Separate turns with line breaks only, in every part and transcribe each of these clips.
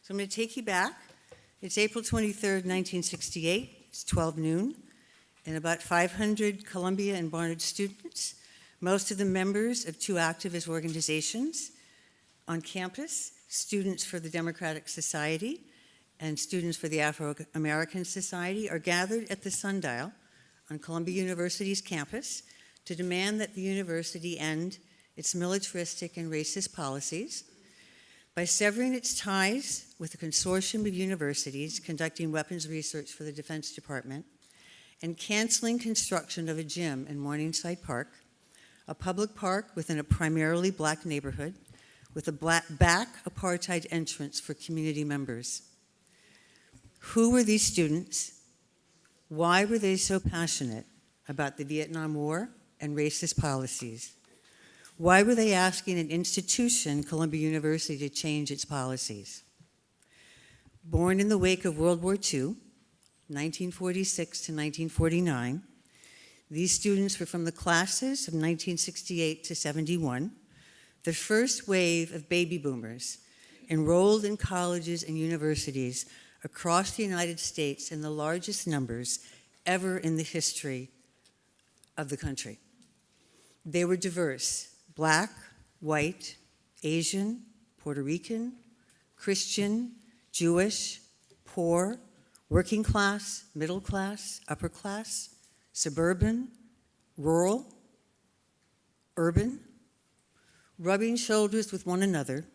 So I'm going to take you back. It's April 23rd, 1968. It's 12 noon. And about 500 Columbia and Barnard students, most of them members of two activist organizations on campus, Students for the Democratic Society and Students for the Afro-American Society, are gathered at the Sundial on Columbia University's campus to demand that the university end its militaristic and racist policies by severing its ties with a consortium of universities conducting weapons research for the Defense Department and canceling construction of a gym in Morningside Park, a public park within a primarily black neighborhood with a back apartheid entrance for community members. Who were these students? Why were they so passionate about the Vietnam War and racist policies? Why were they asking an institution, Columbia University, to change its policies? Born in the wake of World War II, 1946 to 1949, these students were from the classes of 1968 to 71, the first wave of baby boomers enrolled in colleges and universities across the United States in the largest numbers ever in the history of the country. They were diverse: Black, white, Asian, Puerto Rican, Christian, Jewish, poor, working class, middle class, upper class, suburban, rural, urban, rubbing shoulders with one another,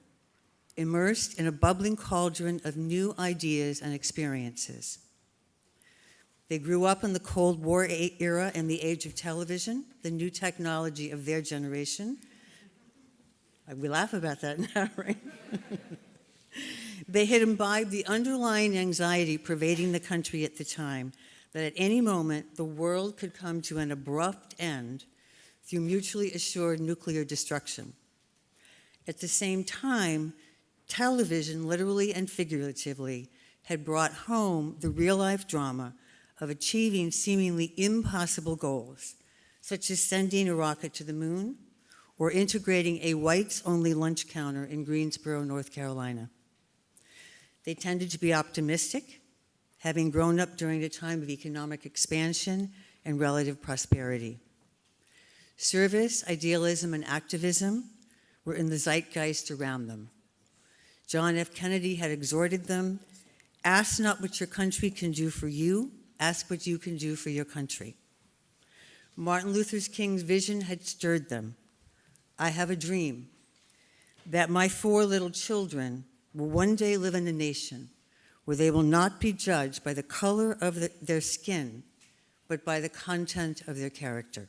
immersed in a bubbling cauldron of new ideas and experiences. They grew up in the Cold War era and the age of television, the new technology of their generation. We laugh about that now, right? They had imbibed the underlying anxiety pervading the country at the time, that at any moment the world could come to an abrupt end through mutually assured nuclear destruction. At the same time, television, literally and figuratively, had brought home the real-life drama of achieving seemingly impossible goals, such as sending a rocket to the moon or integrating a whites-only lunch counter in Greensboro, North Carolina. They tended to be optimistic, having grown up during a time of economic expansion and relative prosperity. Service, idealism, and activism were in the zeitgeist around them. John F. Kennedy had exhorted them, "Ask not what your country can do for you, ask what you can do for your country." Martin Luther King's vision had stirred them. "I have a dream that my 4 little children will one day live in a nation where they will not be judged by the color of their skin, but by the content of their character."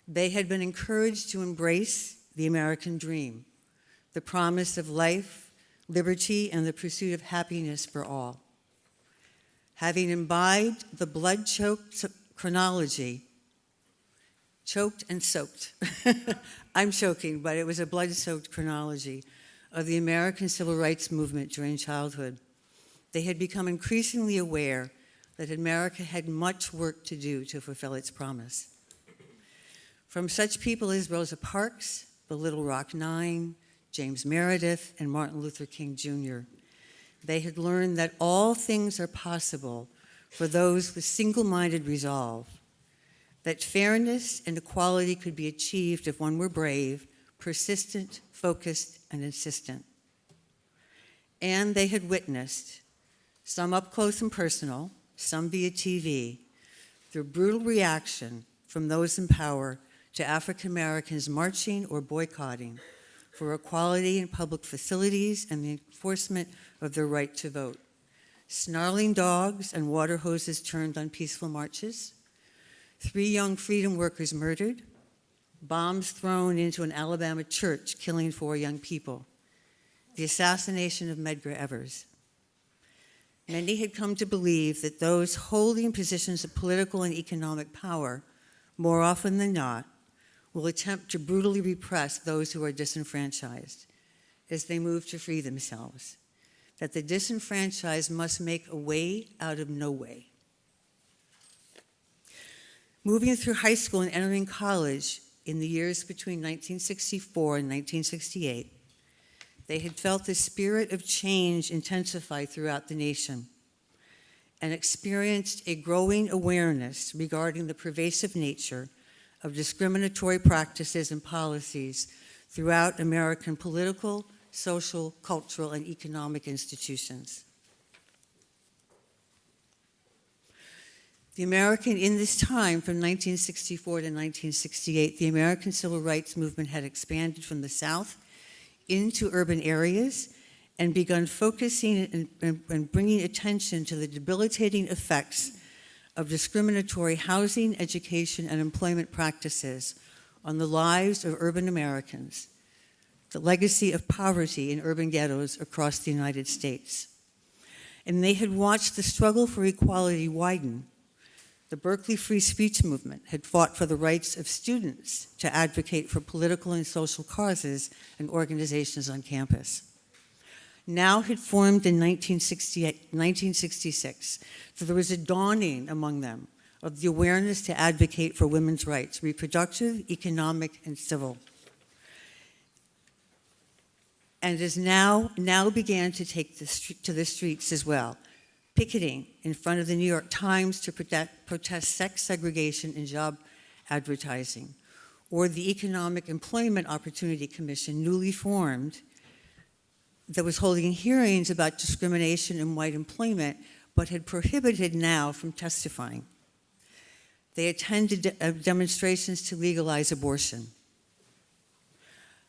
They had been encouraged to embrace the American dream, the promise of life, liberty, and the pursuit of happiness for all. Having imbibed the blood-choked chronology, choked and soaked, I'm choking, but it was a blood-soaked chronology of the American Civil Rights Movement during childhood, they had become increasingly aware that America had much work to do to fulfill its promise. From such people as Rosa Parks, the Little Rock Nine, James Meredith, and Martin Luther King Jr., they had learned that all things are possible for those with single-minded resolve, that fairness and equality could be achieved if one were brave, persistent, focused, and insistent. And they had witnessed, some up close and personal, some via TV, the brutal reaction from those in power to African Americans marching or boycotting for equality in public facilities and the enforcement of their right to vote. Snarling dogs and water hoses turned on peaceful marches, 3 young freedom workers murdered, bombs thrown into an Alabama church killing 4 young people, the assassination of Medgar Evers. Many had come to believe that those holding positions of political and economic power, more often than not, will attempt to brutally repress those who are disenfranchised as they move to free themselves, that the disenfranchised must make a way out of no way. Moving through high school and entering college in the years between 1964 and 1968, They had felt the spirit of change intensify throughout the nation and experienced a growing awareness regarding the pervasive nature of discriminatory practices and policies throughout American political, social, cultural, and economic institutions. In this time, from 1964 to 1968, the American Civil Rights Movement had expanded from the South into urban areas and begun focusing and bringing attention to the debilitating effects of discriminatory housing, education, and employment practices on the lives of urban Americans, the legacy of poverty in urban ghettos across the United States. And they had watched the struggle for equality widen. The Berkeley free speech movement had fought for the rights of students to advocate for political and social causes and organizations on campus. Now had formed in 1966, so there was a dawning among them of the awareness to advocate for women's rights, reproductive, economic, and civil. And as now began to take to the streets as well, picketing in front of the New York Times to protest sex segregation in job advertising, or the Economic Employment Opportunity Commission, newly formed, that was holding hearings about discrimination in white employment, but had prohibited now from testifying. They attended demonstrations to legalize abortion.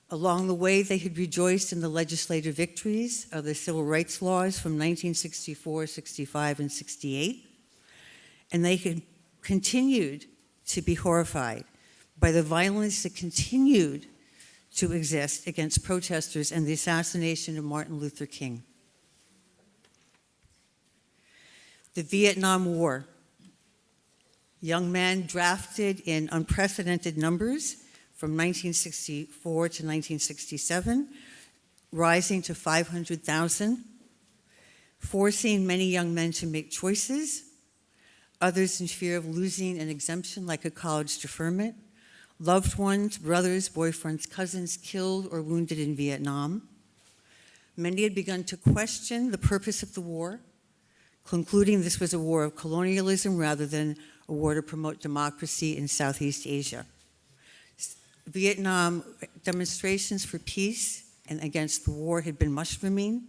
Along the way, they had rejoiced in the legislative victories of the civil rights laws from 1964, 65, and 68, and they had continued to be horrified by the violence that continued to exist against protesters and the assassination of Martin Luther King. The Vietnam War. Young men drafted in unprecedented numbers from 1964 to 1967, rising to 500,000, forcing many young men to make choices, others in fear of losing an exemption like a college deferment, loved ones, brothers, boyfriends, cousins killed or wounded in Vietnam. Many had begun to question the purpose of the war, concluding this was a war of colonialism rather than a war to promote democracy in Southeast Asia. Vietnam demonstrations for peace and against the war had been mushrooming.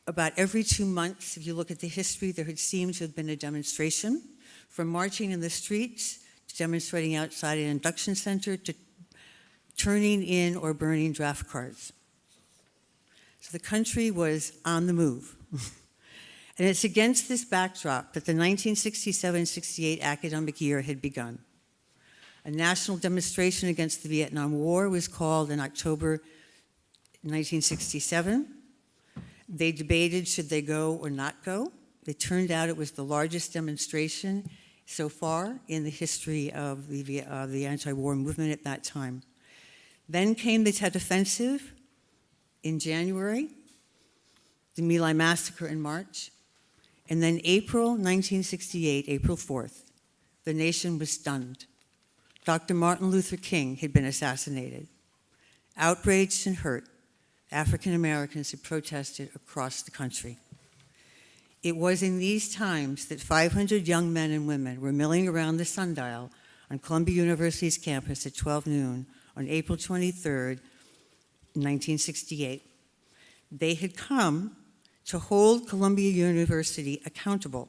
About every 2 months, if you look at the history, there had seemed to have been a demonstration, from marching in the streets to demonstrating outside an induction center to turning in or burning draft cards. So the country was on the move. And it's against this backdrop that the 1967-68 academic year had begun. A national demonstration against the Vietnam War was called in October 1967. They debated should they go or not go. It turned out it was the largest demonstration so far in the history of the anti-war movement at that time. Then came the Tet Offensive in January, the My Lai Massacre in March, and then April 1968, April 4th, the nation was stunned. Dr. Martin Luther King had been assassinated. Outraged and hurt, African Americans had protested across the country. It was in these times that 500 young men and women were milling around the sundial on Columbia University's campus at 12 noon on April 23rd, 1968. They had come to hold Columbia University accountable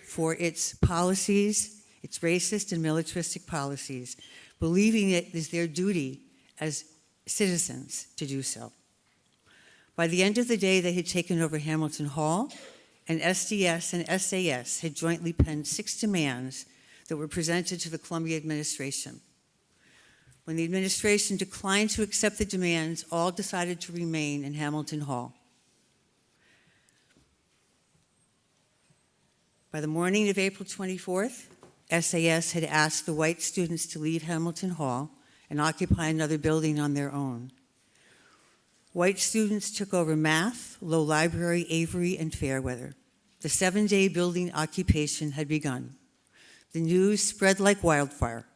for its policies, its racist and militaristic policies, believing it is their duty as citizens to do so. By the end of the day, they had taken over Hamilton Hall, and SDS and SAS had jointly penned 6 demands that were presented to the Columbia administration. When the administration declined to accept the demands, all decided to remain in Hamilton Hall. By the morning of April 24th, SAS had asked the white students to leave Hamilton Hall and occupy another building on their own. White students took over Math, Low Library, Avery, and Fairweather. The 7-day building occupation had begun. The news spread like wildfire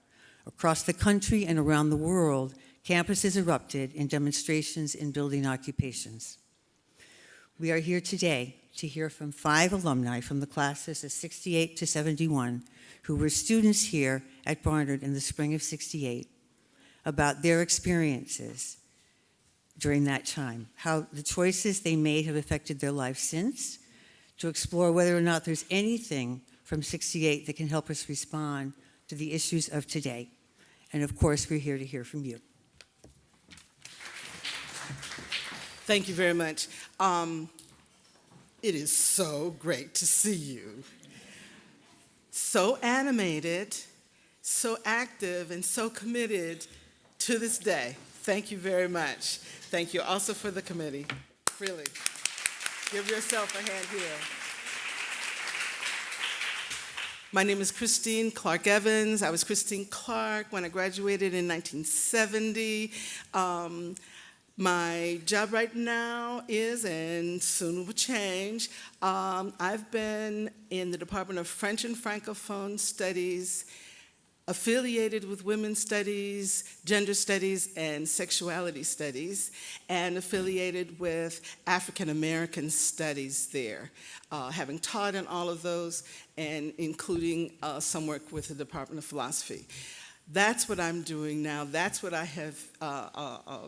across the country and around the world, campuses erupted in demonstrations in building occupations. We are here today to hear from 5 alumni from the classes of 68 to 71 who were students here at Barnard in the spring of '68 about their experiences during that time, how the choices they made have affected their lives since, to explore whether or not there's anything from '68 that can help us respond to the issues of today. And of course, we're here to hear from you.
Thank you very much. It is so great to see you. So animated, so active, and so committed to this day. Thank you very much. Thank you also for the committee. Really. Give yourself a hand here. My name is Christine Clark Evans. I was Christine Clark when I graduated in 1970. My job right now is, and soon will change, I've been in the Department of French and Francophone Studies, affiliated with Women's Studies, Gender Studies, and Sexuality Studies, and affiliated with African American Studies there, having taught in all of those, and including some work with the Department of Philosophy. That's what I'm doing now. That's what I have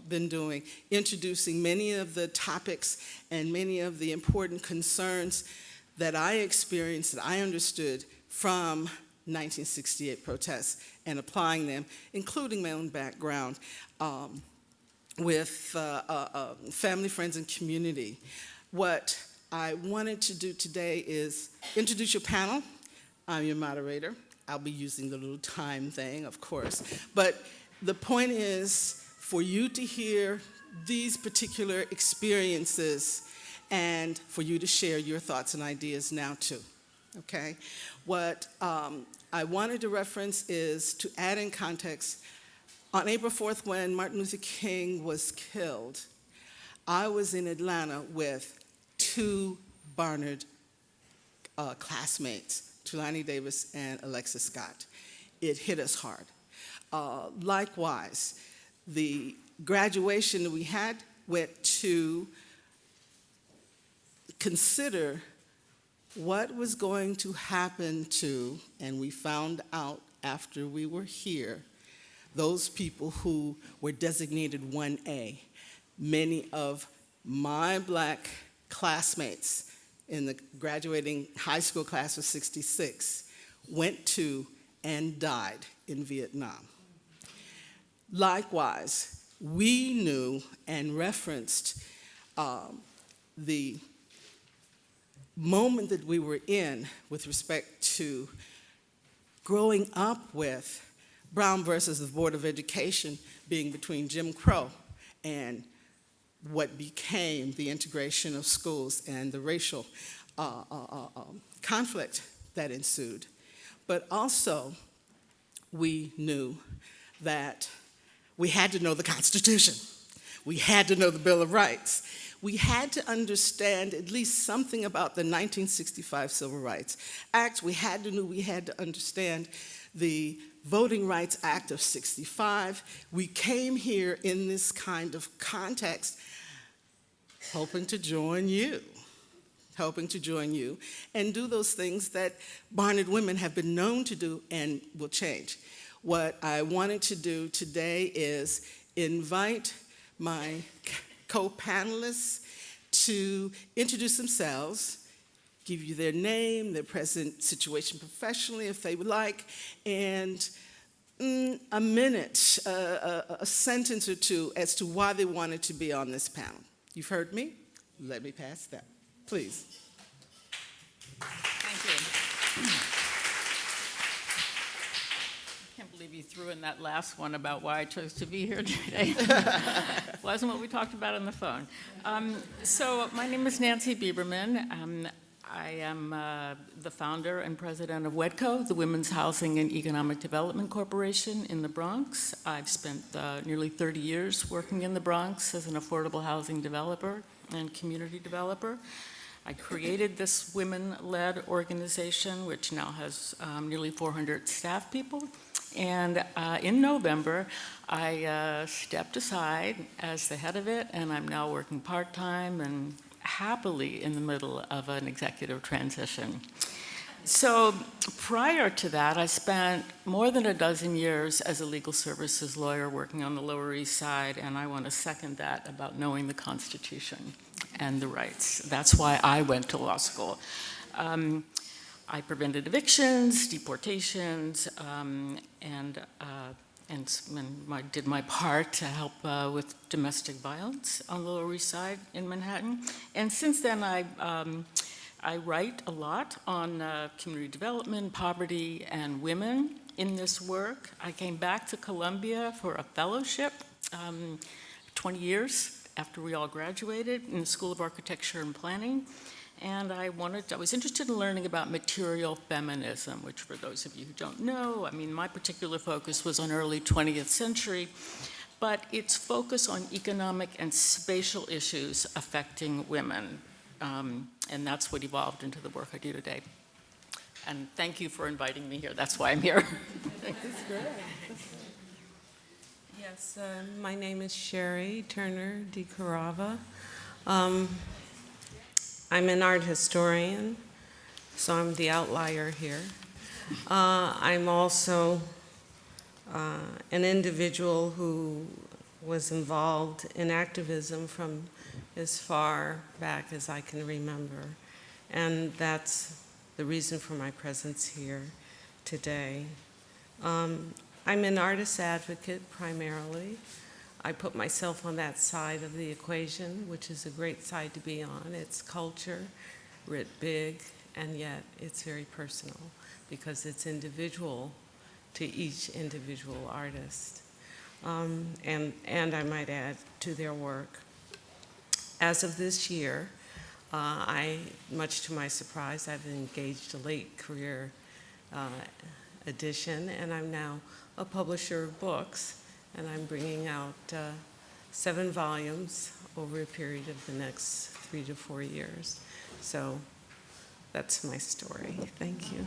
been doing, introducing many of the topics and many of the important concerns that I experienced, that I understood from 1968 protests and applying them, including my own background with family, friends, and community. What I wanted to do today is introduce your panel. I'm your moderator. I'll be using the little time thing, of course. But the point is for you to hear these particular experiences and for you to share your thoughts and ideas now too, okay? What I wanted to reference is to add in context, on April 4th when Martin Luther King was killed, I was in Atlanta with 2 Barnard classmates, Tulani Davis and Alexis Scott. It hit us hard. Likewise, the graduation that we had went to consider what was going to happen to, and we found out after we were here, those people who were designated 1A. Many of my Black classmates in the graduating high school class of '66 went to and died in Vietnam. Likewise, we knew and referenced the moment that we were in with respect to growing up with Brown versus the Board of Education being between Jim Crow and what became the integration of schools and the racial conflict that ensued. But also, we knew that we had to know the Constitution. We had to know the Bill of Rights. We had to understand at least something about the 1965 Civil Rights Act. We had to understand the Voting Rights Act of '65. We came here in this kind of context hoping to join you and do those things that Barnard women have been known to do and will change. What I wanted to do today is invite my co-panelists to introduce themselves, give you their name, their present situation professionally if they would like, and a minute, a sentence or two as to why they wanted to be on this panel. You've heard me? Let me pass that, please.
Thank you. I can't believe you threw in that last one about why I chose to be here today. Wasn't what we talked about on the phone. So my name is Nancy Biberman. I am the founder and president of WHEDco, the Women's Housing and Economic Development Corporation in the Bronx. I've spent nearly 30 years working in the Bronx as an affordable housing developer and community developer. I created this women-led organization, which now has nearly 400 staff people. And in November, I stepped aside as the head of it, and I'm now working part-time and happily in the middle of an executive transition. So prior to that, I spent more than a dozen years as a legal services lawyer working on the Lower East Side, and I want to second that about knowing the Constitution and the rights. That's why I went to law school. I prevented evictions, deportations, and did my part to help with domestic violence on the Lower East Side in Manhattan. And since then, I write a lot on community development, poverty, and women in this work. I came back to Columbia for a fellowship 20 years after we all graduated in the School of Architecture and Planning. And I was interested in learning about material feminism, which for those of you who don't know, I mean, my particular focus was on early 20th century, but its focus on economic and spatial issues affecting women. And that's what evolved into the work I do today. And thank you for inviting me here. That's why I'm here.
That's great. Yes, my name is Turner DeCarava. I'm an art historian, so I'm the outlier here. I'm also an individual who was involved in activism from as far back as I can remember. And that's the reason for my presence here today. I'm an artist advocate primarily. I put myself on that side of the equation, which is a great side to be on. It's culture, writ big, and yet it's very personal because it's individual to each individual artist. And I might add to their work. As of this year, much to my surprise, I've engaged a late career edition, and I'm now a publisher of books, and I'm bringing out 7 volumes over a period of the next 3 to 4 years. So that's my story. Thank you.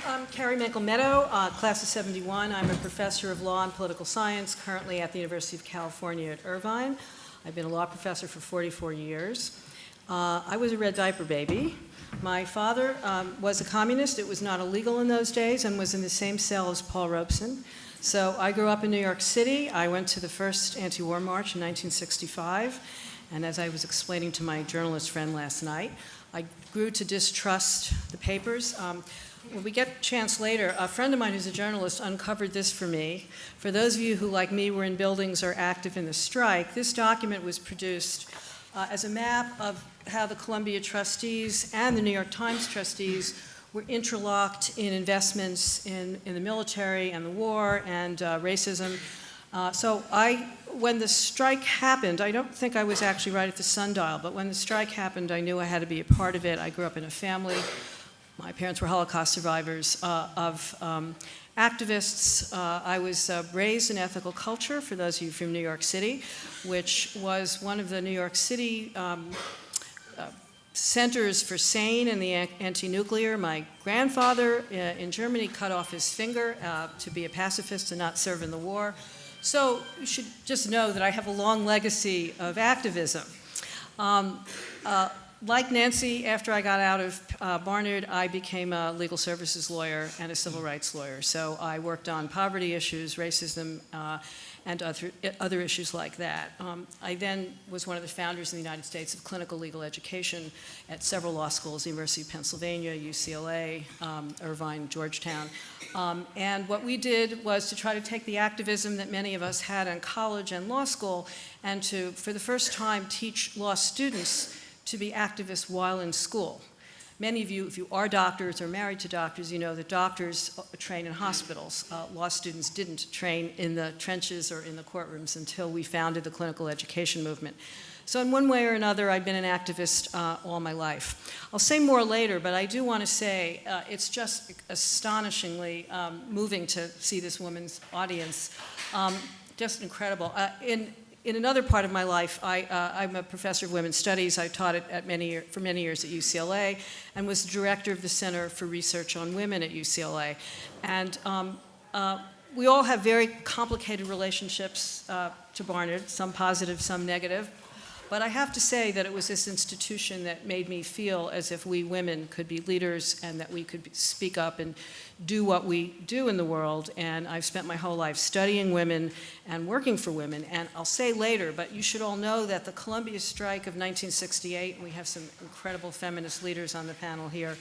I'm Carrie Menkel-Meadow, class of 71. I'm a professor of law and political science, currently at the University of California at Irvine. I've been a law professor for 44 years. I was a red diaper baby. My father was a communist. It was not illegal in those days and was in the same cell as Paul Robeson. So I grew up in New York City. I went to the first anti-war march in 1965. And as I was explaining to my journalist friend last night, I grew to distrust the papers. When we get a chance later, a friend of mine who's a journalist uncovered this for me. For those of you who, like me, were in buildings or active in the strike, this document was produced as a map of how the Columbia trustees and the New York Times trustees were interlocked in investments in the military and the war and racism. When the strike happened, I don't think I was actually right at the sundial, but when the strike happened, I knew I had to be a part of it. I grew up in a family. My parents were Holocaust survivors of activists. I was raised in ethical culture, for those of you from New York City, which was one of the New York City centers for sane and the anti-nuclear. My grandfather in Germany cut off his finger to be a pacifist and not serve in the war. So you should just know that I have a long legacy of activism. Like Nancy, after I got out of Barnard, I became a legal services lawyer and a civil rights lawyer. So I worked on poverty issues, racism, and other issues like that. I then was one of the founders in the United States of clinical legal education at several law schools, University of Pennsylvania, UCLA, Irvine, Georgetown. And what we did was to try to take the activism that many of us had in college and law school and to, for the first time, teach law students to be activists while in school. Many of you, if you are doctors or married to doctors, you know that doctors train in hospitals. Law students didn't train in the trenches or in the courtrooms until we founded the clinical education movement. So in one way or another, I've been an activist all my life. I'll say more later, but I do want to say it's just astonishingly moving to see this woman's audience. Just incredible. in another part of my life, I'm a professor of women's studies. I taught it for many years at UCLA and was director of the Center for Research on Women at UCLA. And we all have very complicated relationships to Barnard, some positive, some negative. But I have to say that it was this institution that made me feel as if we women could be leaders and that we could speak up and do what we do in the world. And I've spent my whole life studying women and working for women. And I'll say later, but you should all know that the Columbia strike of 1968, and we have some incredible feminist leaders on the panel here,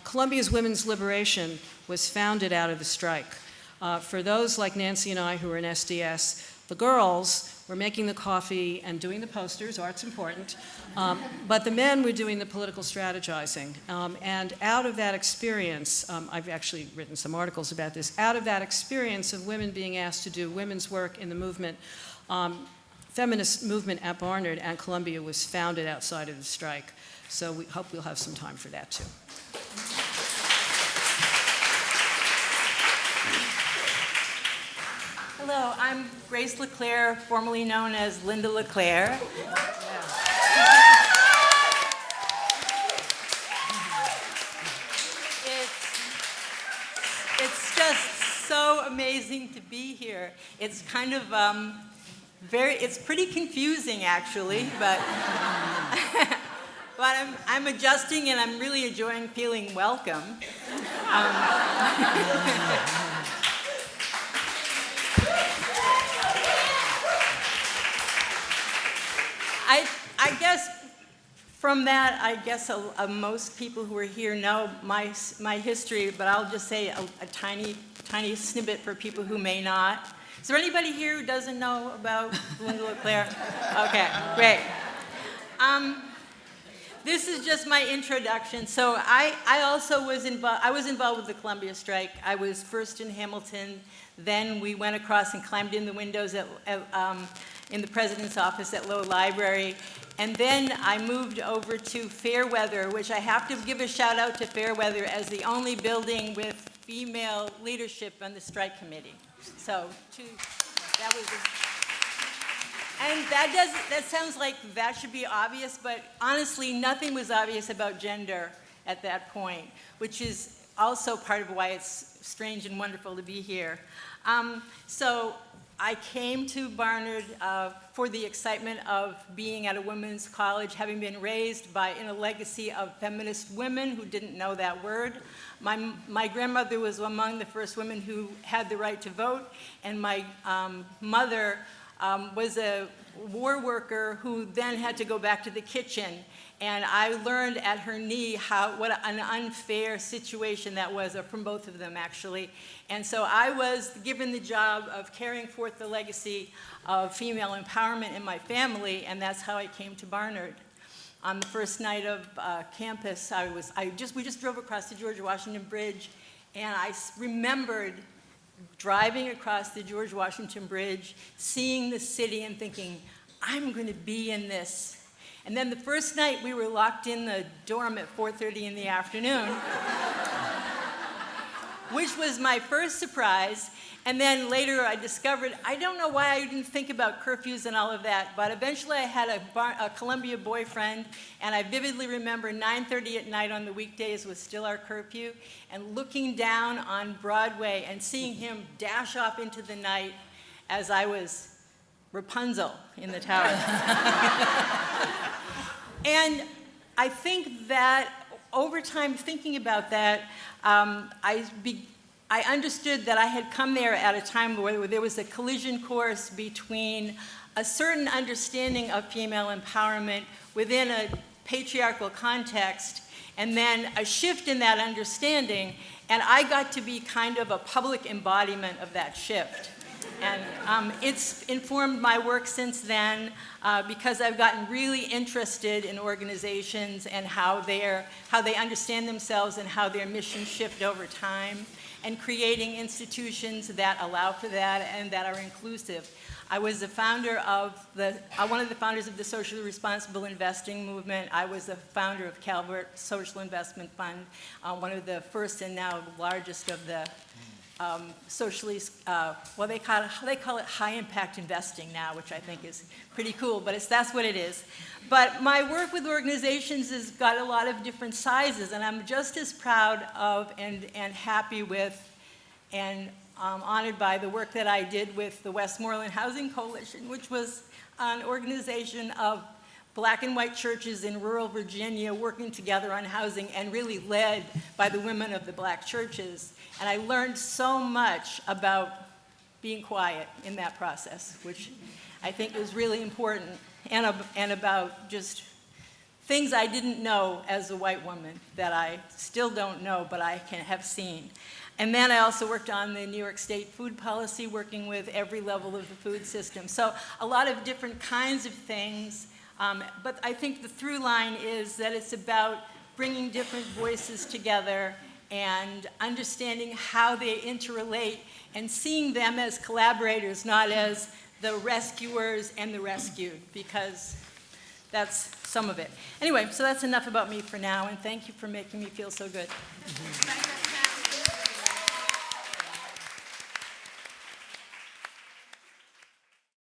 Columbia's women's liberation was founded out of the strike. For those like Nancy and I who are in SDS, the girls were making the coffee and doing the posters, art's important, but the men were doing the political strategizing. And out of that experience, I've actually written some articles about this, out of that experience of women being asked to do women's work in the movement, feminist movement at Barnard and Columbia was founded outside of the strike. So we hope we'll have some time for that too.
Hello, I'm Grace LeClair, formerly known as Linda LeClair. It's just so amazing to be here. It's kind of it's pretty confusing actually, but but I'm adjusting and I'm really enjoying feeling welcome. I guess from that, most people who are here know my history, but I'll just say a tiny snippet for people who may not. Is there anybody here who doesn't know about Linda LeClair? Okay, great. This is just my introduction. So I also was involved with the Columbia strike. I was first in Hamilton, then we went across and climbed in the windows in the president's office at Low Library. And then I moved over to Fairweather, which I have to give a shout out to Fairweather as the only building with female leadership on the strike committee. So that was, and that sounds like that should be obvious, but honestly, nothing was obvious about gender at that point, which is also part of why it's strange and wonderful to be here. So I came to Barnard for the excitement of being at a women's college, having been raised in a legacy of feminist women who didn't know that word. My grandmother was among the first women who had the right to vote, and my mother was a war worker who then had to go back to the kitchen. And I learned at her knee what an unfair situation that was, from both of them actually. And so I was given the job of carrying forth the legacy of female empowerment in my family, and that's how I came to Barnard. On the first night of campus, we just drove across the George Washington Bridge, and I remembered driving across the George Washington Bridge, seeing the city and thinking, I'm going to be in this. And then the first night we were locked in the dorm at 4:30 in the afternoon, which was my first surprise. And then later I discovered, I don't know why I didn't think about curfews and all of that, but eventually I had a Columbia boyfriend, and I vividly remember 9:30 at night on the weekdays was still our curfew, and looking down on Broadway and seeing him dash off into the night as I was Rapunzel in the tower. And I think that over time, thinking about that, I understood that I had come there at a time where there was a collision course between a certain understanding of female empowerment within a patriarchal context, and then a shift in that understanding, and I got to be kind of a public embodiment of that shift. And it's informed my work since then because I've gotten really interested in organizations and how they understand themselves and how their missions shift over time, and creating institutions that allow for that and that are inclusive. I was the founder of one of the founders of the socially responsible investing movement. I was the founder of Calvert Social Investment Fund, one of the first and now largest of the socially, well, they call it high-impact investing now, which I think is pretty cool, but that's what it is. But my work with organizations has got a lot of different sizes, and I'm just as proud of and happy with and honored by the work that I did with the Westmoreland Housing Coalition, which was an organization of black and white churches in rural Virginia working together on housing, and really led by the women of the black churches. And I learned so much about being quiet in that process, which I think is really important, and about just things I didn't know as a white woman that I still don't know, but I can have seen. And then I also worked on the New York State food policy, working with every level of the food system. So a lot of different kinds of things. But I think the through line is that it's about bringing different voices together and understanding how they interrelate and seeing them as collaborators, not as the rescuers and the rescued, because that's some of it. Anyway, so that's enough about me for now, and thank you for making me feel so good.